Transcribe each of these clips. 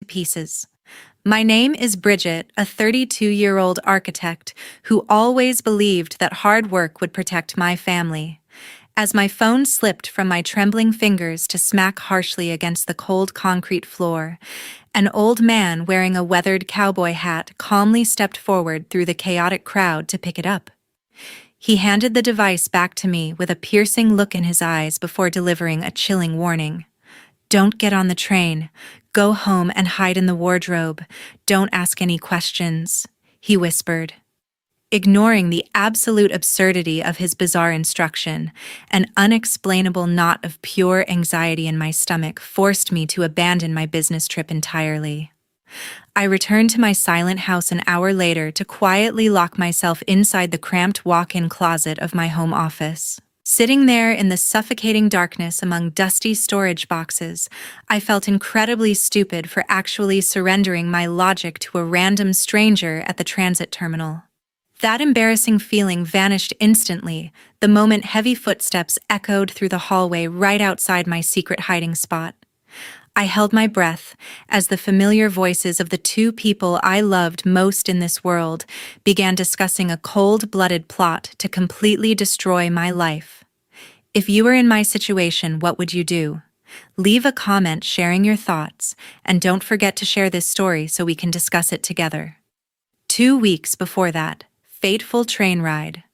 pieces. My name is Bridget, a 32-year-old architect who always believed that hard work would protect my family. As my phone slipped from my trembling fingers to smack harshly against the cold concrete floor, an old man wearing a weathered cowboy hat calmly stepped forward through the chaotic crowd to pick it up. He handed the device back to me with a piercing look in his eyes before delivering a chilling warning. "Don't get on the train. Go home and hide in the wardrobe. Don't ask any questions," he whispered. Ignoring the absolute absurdity of his bizarre instruction, an unexplainable knot of pure anxiety in my stomach forced me to abandon my business trip entirely. I returned to my silent house an hour later to quietly lock myself inside the cramped walk-in closet of my home office. Sitting there in the suffocating darkness among dusty storage boxes, I felt incredibly stupid for actually surrendering my logic to a random stranger at the transit terminal. That embarrassing feeling vanished instantly the moment heavy footsteps echoed through the hallway right outside my secret hiding spot. I held my breath as the familiar voices of the two people I loved most in this world began discussing a cold-blooded plot to completely destroy my life. If you were in my situation, what would you do? Leave a comment sharing your thoughts, and don't forget to share this story so we can discuss it together. 2 weeks before that fateful train ride.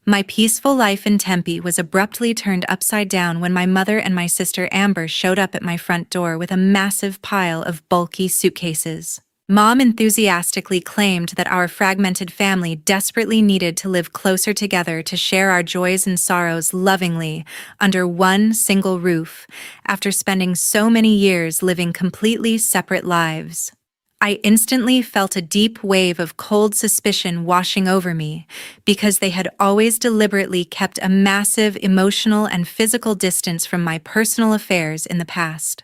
My peaceful life in Tempe was abruptly turned upside down when my mother and my sister Amber showed up at my front door with a massive pile of bulky suitcases. Mom enthusiastically claimed that our fragmented family desperately needed to live closer together to share our joys and sorrows lovingly under one single roof after spending so many years living completely separate lives. I instantly felt a deep wave of cold suspicion washing over me because they had always deliberately kept a massive emotional and physical distance from my personal affairs in the past.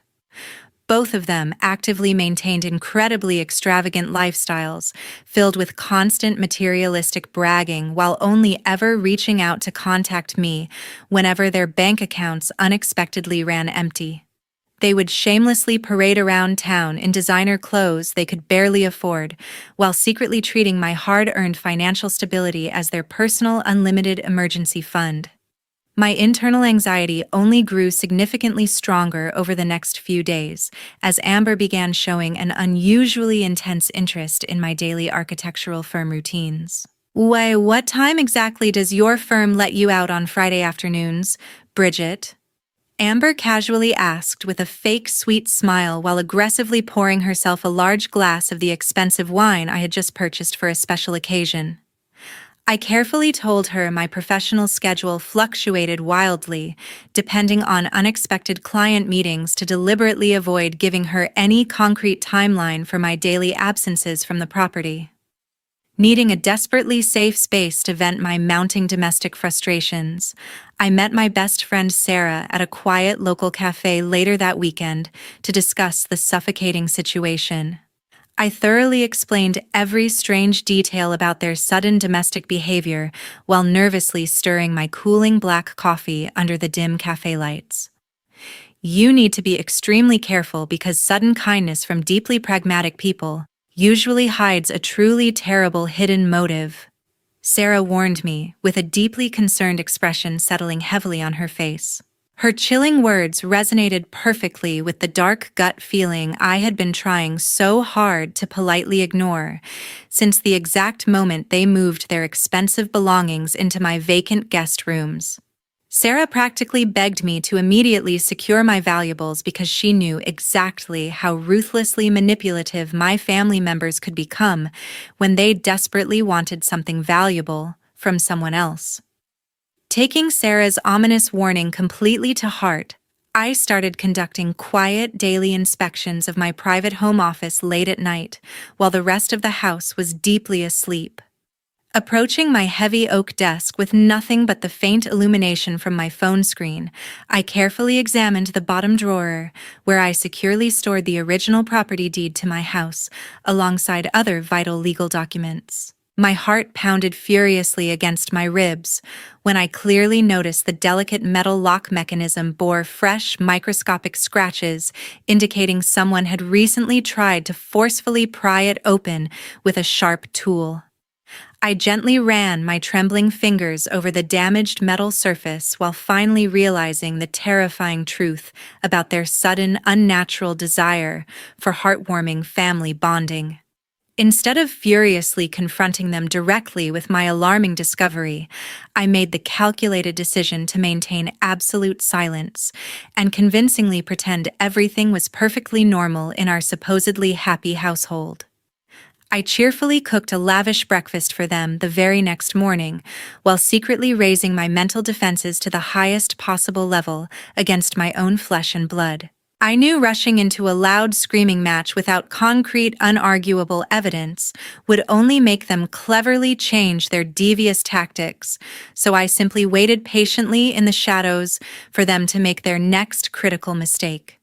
Both of them actively maintained incredibly extravagant lifestyles filled with constant materialistic bragging while only ever reaching out to contact me whenever their bank accounts unexpectedly ran empty. They would shamelessly parade around town in designer clothes they could barely afford, while secretly treating my hard-earned financial stability as their personal unlimited emergency fund. My internal anxiety only grew significantly stronger over the next few days, as Amber began showing an unusually intense interest in my daily architectural firm routines. "Why, what time exactly does your firm let you out on Friday afternoons, Bridget?" Amber casually asked with a fake sweet smile while aggressively pouring herself a large glass of the expensive wine I had just purchased for a special occasion. I carefully told her my professional schedule fluctuated wildly, depending on unexpected client meetings to deliberately avoid giving her any concrete timeline for my daily absences from the property. Needing a desperately safe space to vent my mounting domestic frustrations, I met my best friend Sarah at a quiet local cafe later that weekend to discuss the suffocating situation. I thoroughly explained every strange detail about their sudden domestic behavior while nervously stirring my cooling black coffee under the dim cafe lights. "You need to be extremely careful because sudden kindness from deeply pragmatic people usually hides a truly terrible hidden motive," Sarah warned me, with a deeply concerned expression settling heavily on her face. Her chilling words resonated perfectly with the dark gut feeling I had been trying so hard to politely ignore, since the exact moment they moved their expensive belongings into my vacant guest rooms. Sarah practically begged me to immediately secure my valuables because she knew exactly how ruthlessly manipulative my family members could become when they desperately wanted something valuable from someone else. Taking Sarah's ominous warning completely to heart, I started conducting quiet daily inspections of my private home office late at night, while the rest of the house was deeply asleep. Approaching my heavy oak desk with nothing but the faint illumination from my phone screen, I carefully examined the bottom drawer, where I securely stored the original property deed to my house, alongside other vital legal documents. My heart pounded furiously against my ribs when I clearly noticed the delicate metal lock mechanism bore fresh, microscopic scratches, indicating someone had recently tried to forcefully pry it open with a sharp tool. I gently ran my trembling fingers over the damaged metal surface while finally realizing the terrifying truth about their sudden, unnatural desire for heartwarming family bonding. Instead of furiously confronting them directly with my alarming discovery, I made the calculated decision to maintain absolute silence and convincingly pretend everything was perfectly normal in our supposedly happy household. I cheerfully cooked a lavish breakfast for them the very next morning, while secretly raising my mental defenses to the highest possible level against my own flesh and blood. I knew rushing into a loud screaming match without concrete, unarguable evidence would only make them cleverly change their devious tactics, so I simply waited patiently in the shadows for them to make their next critical mistake.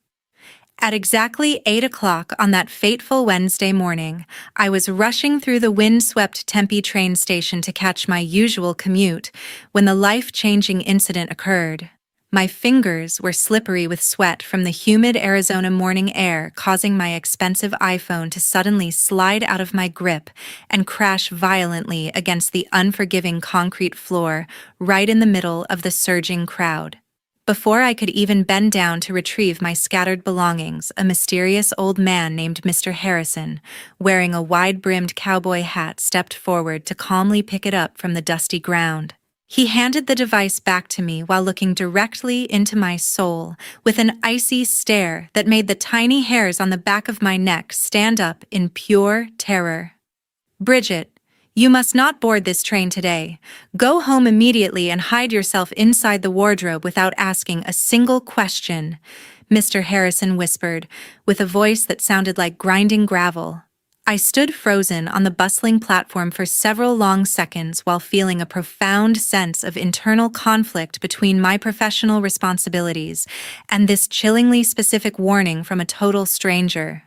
At exactly 8 o'clock on that fateful Wednesday morning, I was rushing through the wind-swept Tempe train station to catch my usual commute when the life-changing incident occurred. My fingers were slippery with sweat from the humid Arizona morning air, causing my expensive iPhone to suddenly slide out of my grip and crash violently against the unforgiving concrete floor right in the middle of the surging crowd. Before I could even bend down to retrieve my scattered belongings, a mysterious old man named Mr. Harrison, wearing a wide-brimmed cowboy hat, stepped forward to calmly pick it up from the dusty ground. He handed the device back to me while looking directly into my soul with an icy stare that made the tiny hairs on the back of my neck stand up in pure terror. "Bridget, you must not board this train today. Go home immediately and hide yourself inside the wardrobe without asking a single question," Mr. Harrison whispered, with a voice that sounded like grinding gravel. I stood frozen on the bustling platform for several long seconds while feeling a profound sense of internal conflict between my professional responsibilities and this chillingly specific warning from a total stranger.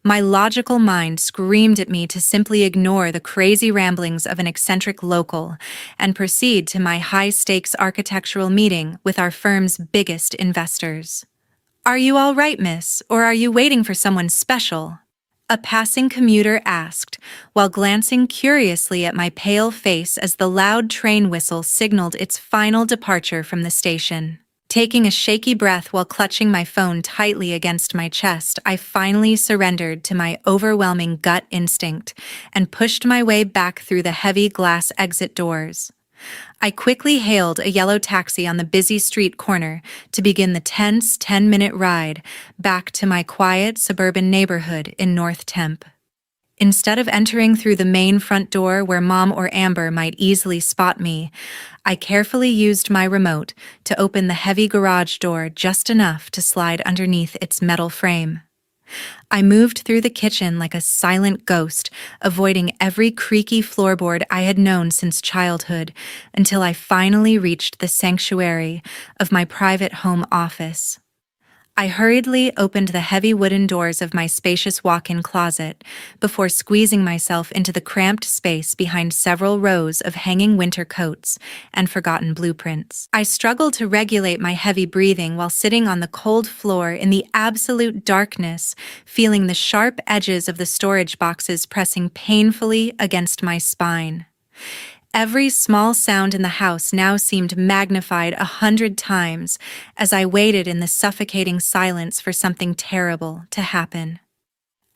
My logical mind screamed at me to simply ignore the crazy ramblings of an eccentric local and proceed to my high-stakes architectural meeting with our firm's biggest investors. "Are you all right, miss, or are you waiting for someone special?" a passing commuter asked, while glancing curiously at my pale face as the loud train whistle signaled its final departure from the station. Taking a shaky breath while clutching my phone tightly against my chest, I finally surrendered to my overwhelming gut instinct and pushed my way back through the heavy glass exit doors. I quickly hailed a yellow taxi on the busy street corner to begin the tense 10-minute ride back to my quiet suburban neighborhood in North Tempe. Instead of entering through the main front door where Mom or Amber might easily spot me, I carefully used my remote to open the heavy garage door just enough to slide underneath its metal frame. I moved through the kitchen like a silent ghost, avoiding every creaky floorboard I had known since childhood, until I finally reached the sanctuary of my private home office. I hurriedly opened the heavy wooden doors of my spacious walk-in closet before squeezing myself into the cramped space behind several rows of hanging winter coats and forgotten blueprints. I struggled to regulate my heavy breathing while sitting on the cold floor in the absolute darkness, feeling the sharp edges of the storage boxes pressing painfully against my spine. Every small sound in the house now seemed magnified 100 times as I waited in the suffocating silence for something terrible to happen.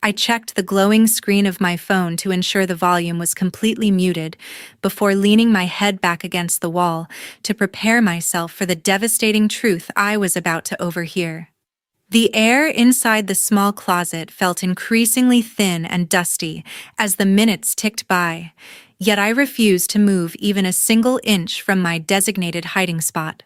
I checked the glowing screen of my phone to ensure the volume was completely muted before leaning my head back against the wall to prepare myself for the devastating truth I was about to overhear. The air inside the small closet felt increasingly thin and dusty as the minutes ticked by, yet I refused to move even a single inch from my designated hiding spot.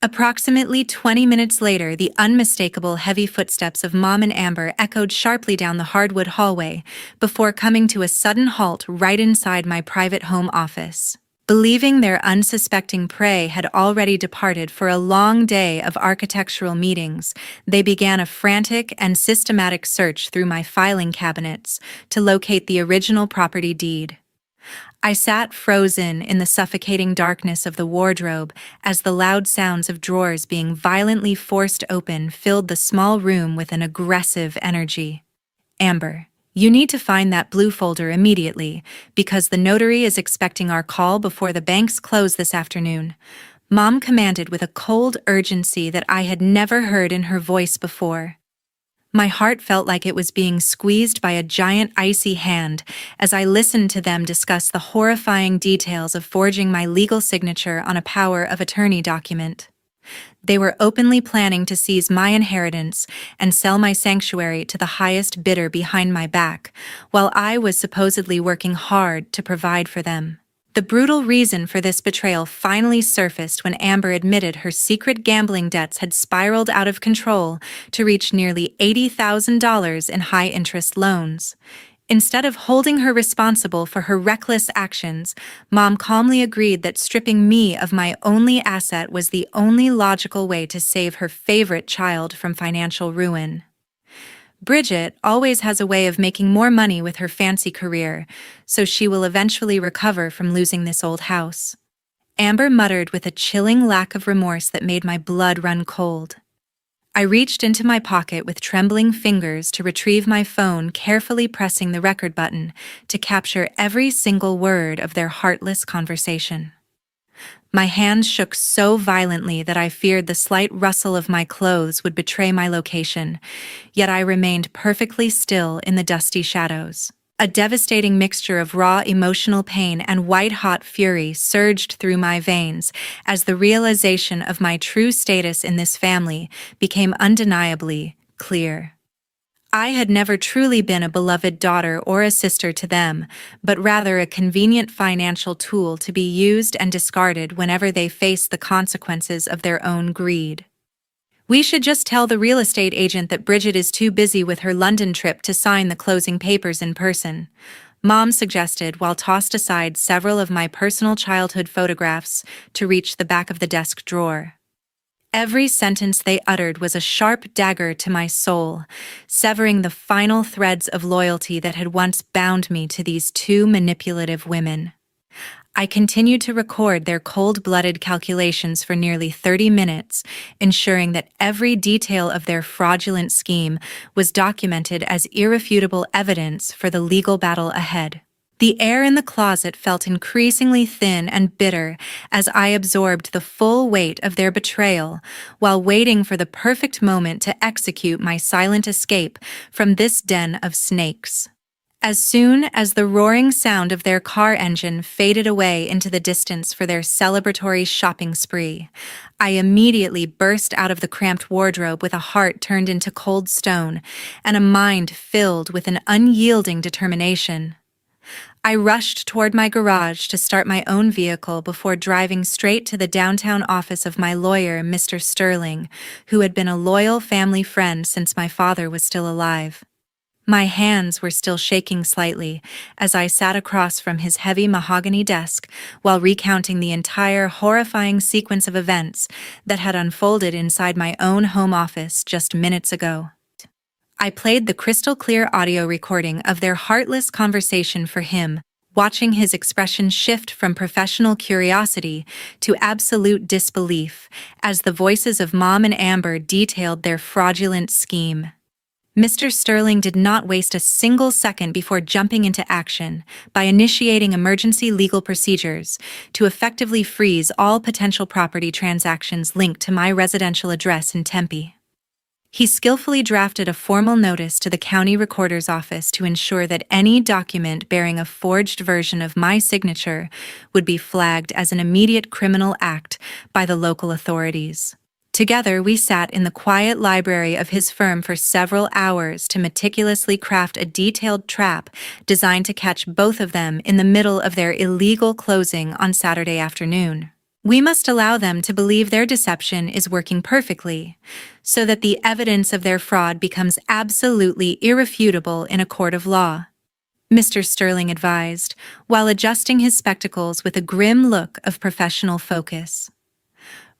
Approximately 20 minutes later, the unmistakable heavy footsteps of Mom and Amber echoed sharply down the hardwood hallway before coming to a sudden halt right inside my private home office. Believing their unsuspecting prey had already departed for a long day of architectural meetings, they began a frantic and systematic search through my filing cabinets to locate the original property deed. I sat frozen in the suffocating darkness of the wardrobe as the loud sounds of drawers being violently forced open filled the small room with an aggressive energy. Amber, you need to find that blue folder immediately, because the notary is expecting our call before the banks close this afternoon. Mom commanded with a cold urgency that I had never heard in her voice before. My heart felt like it was being squeezed by a giant icy hand as I listened to them discuss the horrifying details of forging my legal signature on a power of attorney document. They were openly planning to seize my inheritance and sell my sanctuary to the highest bidder behind my back, while I was supposedly working hard to provide for them. The brutal reason for this betrayal finally surfaced when Amber admitted her secret gambling debts had spiraled out of control to reach nearly $80,000 in high-interest loans. Instead of holding her responsible for her reckless actions, Mom calmly agreed that stripping me of my only asset was the only logical way to save her favorite child from financial ruin. Bridget always has a way of making more money with her fancy career, so she will eventually recover from losing this old house. Amber muttered with a chilling lack of remorse that made my blood run cold. I reached into my pocket with trembling fingers to retrieve my phone, carefully pressing the record button to capture every single word of their heartless conversation. My hands shook so violently that I feared the slight rustle of my clothes would betray my location, yet I remained perfectly still in the dusty shadows. A devastating mixture of raw emotional pain and white-hot fury surged through my veins as the realization of my true status in this family became undeniably clear. I had never truly been a beloved daughter or a sister to them, but rather a convenient financial tool to be used and discarded whenever they faced the consequences of their own greed. We should just tell the real estate agent that Bridget is too busy with her London trip to sign the closing papers in person, Mom suggested while tossed aside several of my personal childhood photographs to reach the back of the desk drawer. Every sentence they uttered was a sharp dagger to my soul, severing the final threads of loyalty that had once bound me to these two manipulative women. I continued to record their cold-blooded calculations for nearly 30 minutes, ensuring that every detail of their fraudulent scheme was documented as irrefutable evidence for the legal battle ahead. The air in the closet felt increasingly thin and bitter as I absorbed the full weight of their betrayal while waiting for the perfect moment to execute my silent escape from this den of snakes. As soon as the roaring sound of their car engine faded away into the distance for their celebratory shopping spree, I immediately burst out of the cramped wardrobe with a heart turned into cold stone and a mind filled with an unyielding determination. I rushed toward my garage to start my own vehicle before driving straight to the downtown office of my lawyer, Mr. Sterling, who had been a loyal family friend since my father was still alive. My hands were still shaking slightly as I sat across from his heavy mahogany desk while recounting the entire horrifying sequence of events that had unfolded inside my own home office just minutes ago. I played the crystal-clear audio recording of their heartless conversation for him, watching his expression shift from professional curiosity to absolute disbelief as the voices of Mom and Amber detailed their fraudulent scheme. Mr. Sterling did not waste a single second before jumping into action by initiating emergency legal procedures to effectively freeze all potential property transactions linked to my residential address in Tempe. He skillfully drafted a formal notice to the county recorder's office to ensure that any document bearing a forged version of my signature would be flagged as an immediate criminal act by the local authorities. Together, we sat in the quiet library of his firm for several hours to meticulously craft a detailed trap designed to catch both of them in the middle of their illegal closing on Saturday afternoon. We must allow them to believe their deception is working perfectly, so that the evidence of their fraud becomes absolutely irrefutable in a court of law, Mr. Sterling advised, while adjusting his spectacles with a grim look of professional focus.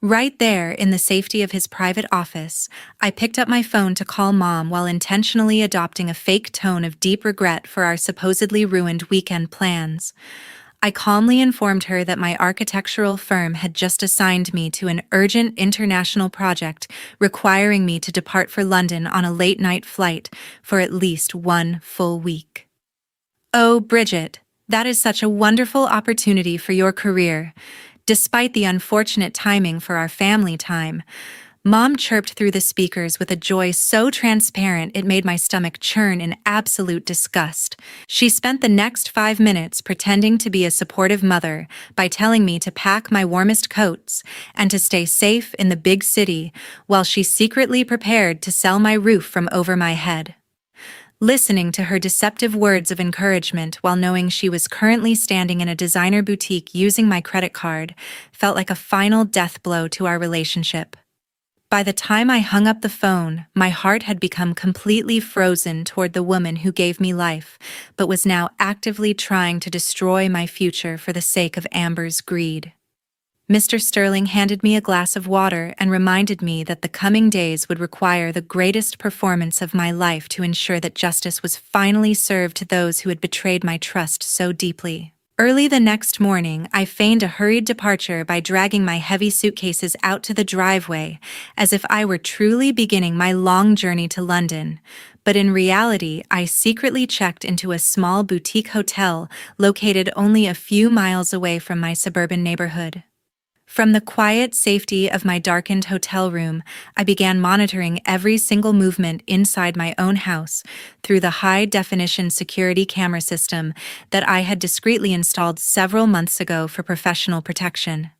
Right there, in the safety of his private office, I picked up my phone to call Mom while intentionally adopting a fake tone of deep regret for our supposedly ruined weekend plans. I calmly informed her that my architectural firm had just assigned me to an urgent international project requiring me to depart for London on a late-night flight for at least 1 full week. "Oh, Bridget, that is such a wonderful opportunity for your career. Despite the unfortunate timing for our family time," Mom chirped through the speakers with a joy so transparent it made my stomach churn in absolute disgust. She spent the next 5 minutes pretending to be a supportive mother by telling me to pack my warmest coats and to stay safe in the big city while she secretly prepared to sell my roof from over my head. Listening to her deceptive words of encouragement while knowing she was currently standing in a designer boutique using my credit card felt like a final death blow to our relationship. By the time I hung up the phone, my heart had become completely frozen toward the woman who gave me life, but was now actively trying to destroy my future for the sake of Amber's greed. Mr. Sterling handed me a glass of water and reminded me that the coming days would require the greatest performance of my life to ensure that justice was finally served to those who had betrayed my trust so deeply. Early the next morning, I feigned a hurried departure by dragging my heavy suitcases out to the driveway, as if I were truly beginning my long journey to London. But in reality, I secretly checked into a small boutique hotel located only a few miles away from my suburban neighborhood. From the quiet safety of my darkened hotel room, I began monitoring every single movement inside my own house through the high-definition security camera system that I had discreetly installed several months ago for professional protection.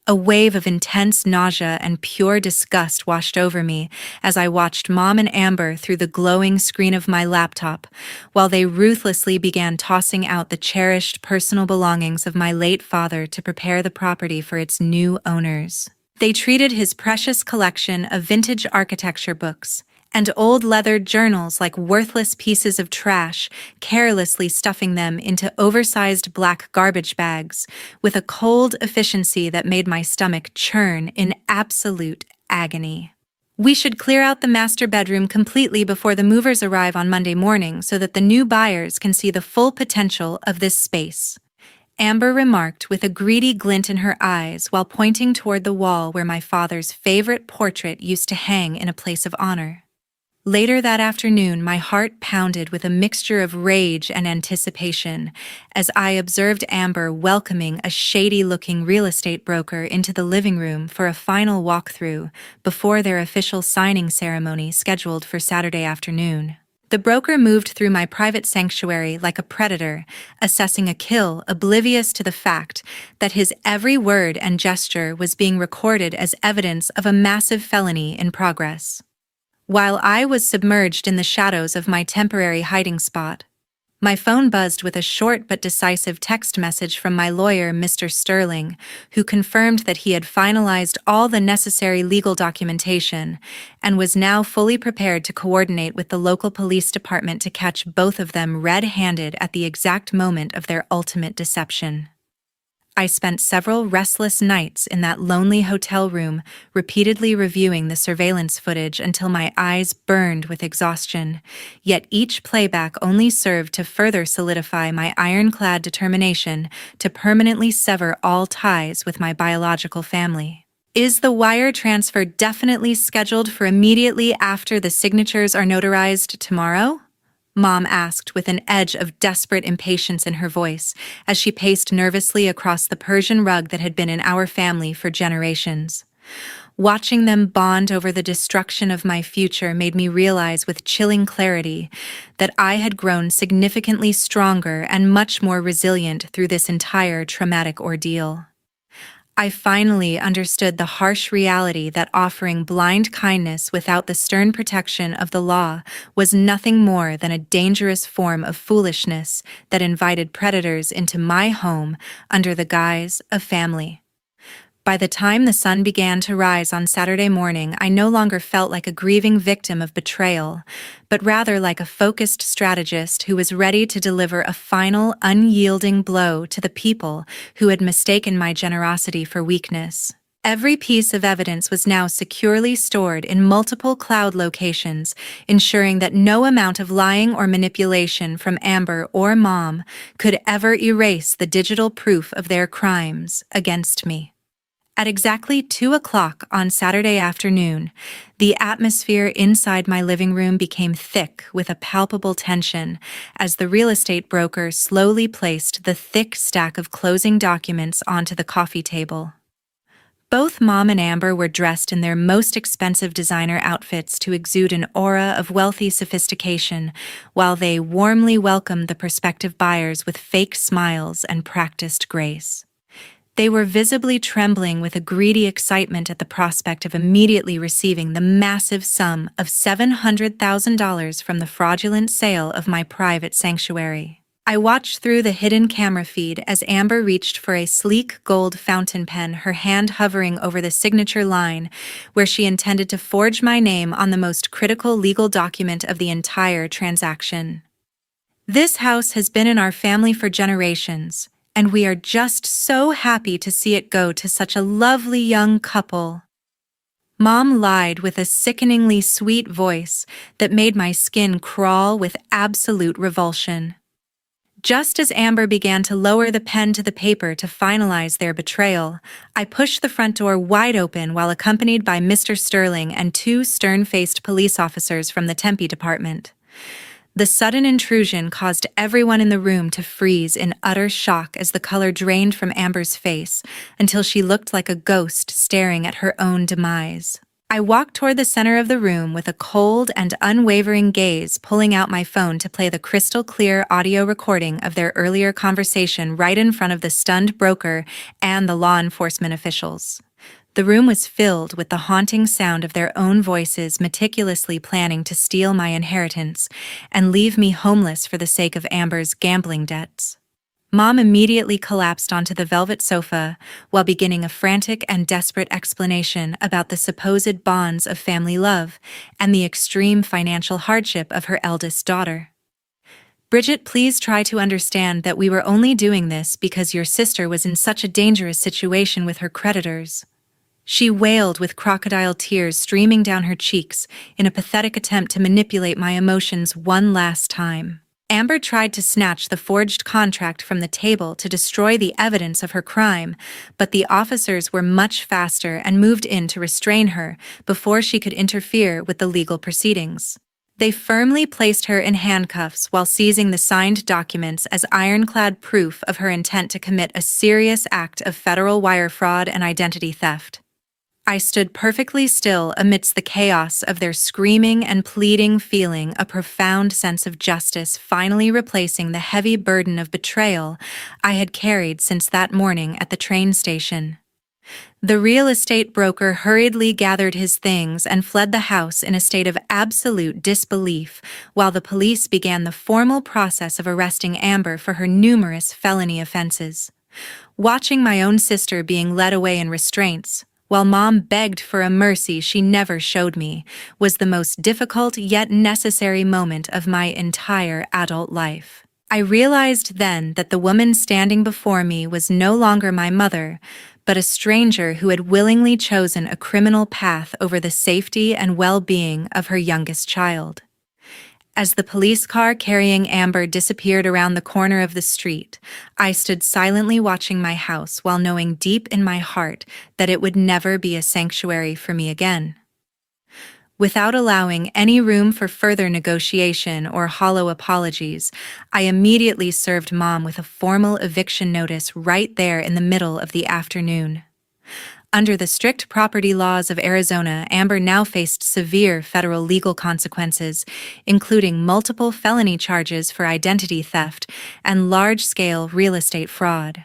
A wave of intense nausea and pure disgust washed over me as I watched Mom and Amber through the glowing screen of my laptop, while they ruthlessly began tossing out the cherished personal belongings of my late father to prepare the property for its new owners. They treated his precious collection of vintage architecture books and old leathered journals like worthless pieces of trash, carelessly stuffing them into oversized black garbage bags with a cold efficiency that made my stomach churn in absolute agony. "We should clear out the master bedroom completely before the movers arrive on Monday morning so that the new buyers can see the full potential of this space," Amber remarked with a greedy glint in her eyes while pointing toward the wall where my father's favorite portrait used to hang in a place of honor. Later that afternoon, my heart pounded with a mixture of rage and anticipation as I observed Amber welcoming a shady-looking real estate broker into the living room for a final walkthrough before their official signing ceremony scheduled for Saturday afternoon. The broker moved through my private sanctuary like a predator, assessing a kill, oblivious to the fact that his every word and gesture was being recorded as evidence of a massive felony in progress. While I was submerged in the shadows of my temporary hiding spot, my phone buzzed with a short but decisive text message from my lawyer, Mr. Sterling, who confirmed that he had finalized all the necessary legal documentation and was now fully prepared to coordinate with the local police department to catch both of them red-handed at the exact moment of their ultimate deception. I spent several restless nights in that lonely hotel room, repeatedly reviewing the surveillance footage until my eyes burned with exhaustion, yet each playback only served to further solidify my ironclad determination to permanently sever all ties with my biological family. "Is the wire transfer definitely scheduled for immediately after the signatures are notarized tomorrow?" Mom asked with an edge of desperate impatience in her voice as she paced nervously across the Persian rug that had been in our family for generations. Watching them bond over the destruction of my future made me realize with chilling clarity that I had grown significantly stronger and much more resilient through this entire traumatic ordeal. I finally understood the harsh reality that offering blind kindness without the stern protection of the law was nothing more than a dangerous form of foolishness that invited predators into my home under the guise of family. By the time the sun began to rise on Saturday morning, I no longer felt like a grieving victim of betrayal, but rather like a focused strategist who was ready to deliver a final, unyielding blow to the people who had mistaken my generosity for weakness. Every piece of evidence was now securely stored in multiple cloud locations, ensuring that no amount of lying or manipulation from Amber or Mom could ever erase the digital proof of their crimes against me. At exactly 2 o'clock on Saturday afternoon, the atmosphere inside my living room became thick with a palpable tension as the real estate broker slowly placed the thick stack of closing documents onto the coffee table. Both Mom and Amber were dressed in their most expensive designer outfits to exude an aura of wealthy sophistication, while they warmly welcomed the prospective buyers with fake smiles and practiced grace. They were visibly trembling with a greedy excitement at the prospect of immediately receiving the massive sum of $700,000 from the fraudulent sale of my private sanctuary. I watched through the hidden camera feed as Amber reached for a sleek gold fountain pen, her hand hovering over the signature line, where she intended to forge my name on the most critical legal document of the entire transaction. This house has been in our family for generations, and we are just so happy to see it go to such a lovely young couple. Mom lied with a sickeningly sweet voice that made my skin crawl with absolute revulsion. Just as Amber began to lower the pen to the paper to finalize their betrayal, I pushed the front door wide open while accompanied by Mr. Sterling and two stern-faced police officers from the Tempe department. The sudden intrusion caused everyone in the room to freeze in utter shock as the color drained from Amber's face until she looked like a ghost staring at her own demise. I walked toward the center of the room with a cold and unwavering gaze, pulling out my phone to play the crystal-clear audio recording of their earlier conversation right in front of the stunned broker and the law enforcement officials. The room was filled with the haunting sound of their own voices meticulously planning to steal my inheritance and leave me homeless for the sake of Amber's gambling debts. Mom immediately collapsed onto the velvet sofa while beginning a frantic and desperate explanation about the supposed bonds of family love and the extreme financial hardship of her eldest daughter. "Bridget, please try to understand that we were only doing this because your sister was in such a dangerous situation with her creditors," she wailed with crocodile tears streaming down her cheeks in a pathetic attempt to manipulate my emotions one last time. Amber tried to snatch the forged contract from the table to destroy the evidence of her crime, but the officers were much faster and moved in to restrain her before she could interfere with the legal proceedings. They firmly placed her in handcuffs while seizing the signed documents as ironclad proof of her intent to commit a serious act of federal wire fraud and identity theft. I stood perfectly still amidst the chaos of their screaming and pleading, feeling a profound sense of justice finally replacing the heavy burden of betrayal I had carried since that morning at the train station. The real estate broker hurriedly gathered his things and fled the house in a state of absolute disbelief, while the police began the formal process of arresting Amber for her numerous felony offenses. Watching my own sister being led away in restraints, while Mom begged for a mercy she never showed me, was the most difficult yet necessary moment of my entire adult life. I realized then that the woman standing before me was no longer my mother, but a stranger who had willingly chosen a criminal path over the safety and well-being of her youngest child. As the police car carrying Amber disappeared around the corner of the street, I stood silently watching my house while knowing deep in my heart that it would never be a sanctuary for me again. Without allowing any room for further negotiation or hollow apologies, I immediately served Mom with a formal eviction notice right there in the middle of the afternoon. Under the strict property laws of Arizona, Amber now faced severe federal legal consequences, including multiple felony charges for identity theft and large-scale real estate fraud.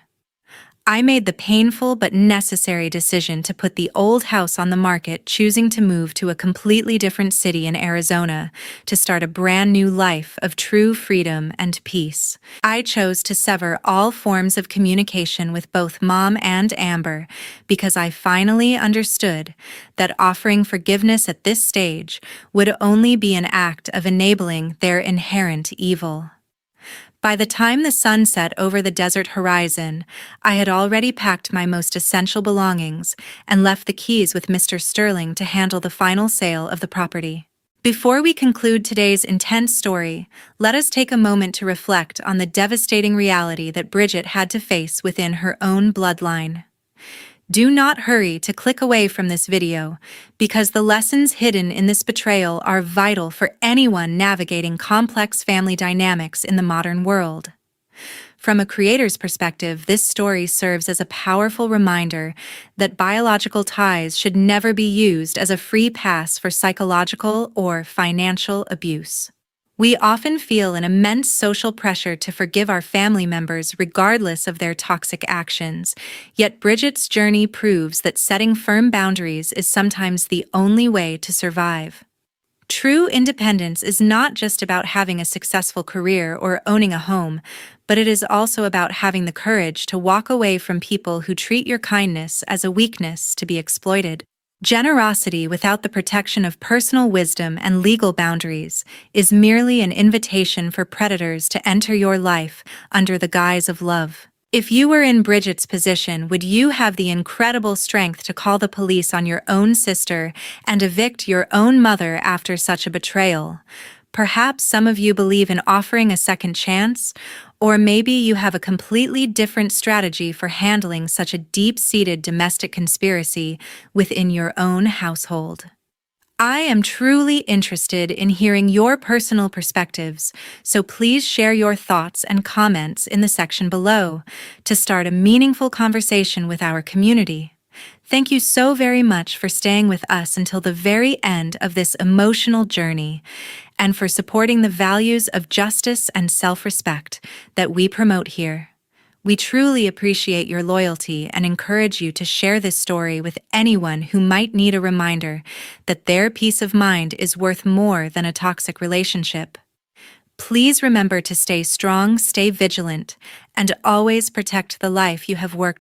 I made the painful but necessary decision to put the old house on the market, choosing to move to a completely different city in Arizona to start a brand new life of true freedom and peace. I chose to sever all forms of communication with both Mom and Amber because I finally understood that offering forgiveness at this stage would only be an act of enabling their inherent evil. By the time the sun set over the desert horizon, I had already packed my most essential belongings and left the keys with Mr. Sterling to handle the final sale of the property. Before we conclude today's intense story, let us take a moment to reflect on the devastating reality that Bridget had to face within her own bloodline. Do not hurry to click away from this video, because the lessons hidden in this betrayal are vital for anyone navigating complex family dynamics in the modern world. From a creator's perspective, this story serves as a powerful reminder that biological ties should never be used as a free pass for psychological or financial abuse. We often feel an immense social pressure to forgive our family members regardless of their toxic actions, yet Bridget's journey proves that setting firm boundaries is sometimes the only way to survive. True independence is not just about having a successful career or owning a home, but it is also about having the courage to walk away from people who treat your kindness as a weakness to be exploited. Generosity without the protection of personal wisdom and legal boundaries is merely an invitation for predators to enter your life under the guise of love. If you were in Bridget's position, would you have the incredible strength to call the police on your own sister and evict your own mother after such a betrayal? Perhaps some of you believe in offering a second chance, or maybe you have a completely different strategy for handling such a deep-seated domestic conspiracy within your own household. I am truly interested in hearing your personal perspectives, so please share your thoughts and comments in the section below to start a meaningful conversation with our community. Thank you so very much for staying with us until the very end of this emotional journey, and for supporting the values of justice and self-respect that we promote here. We truly appreciate your loyalty and encourage you to share this story with anyone who might need a reminder that their peace of mind is worth more than a toxic relationship. Please remember to stay strong, stay vigilant, and always protect the life you have worked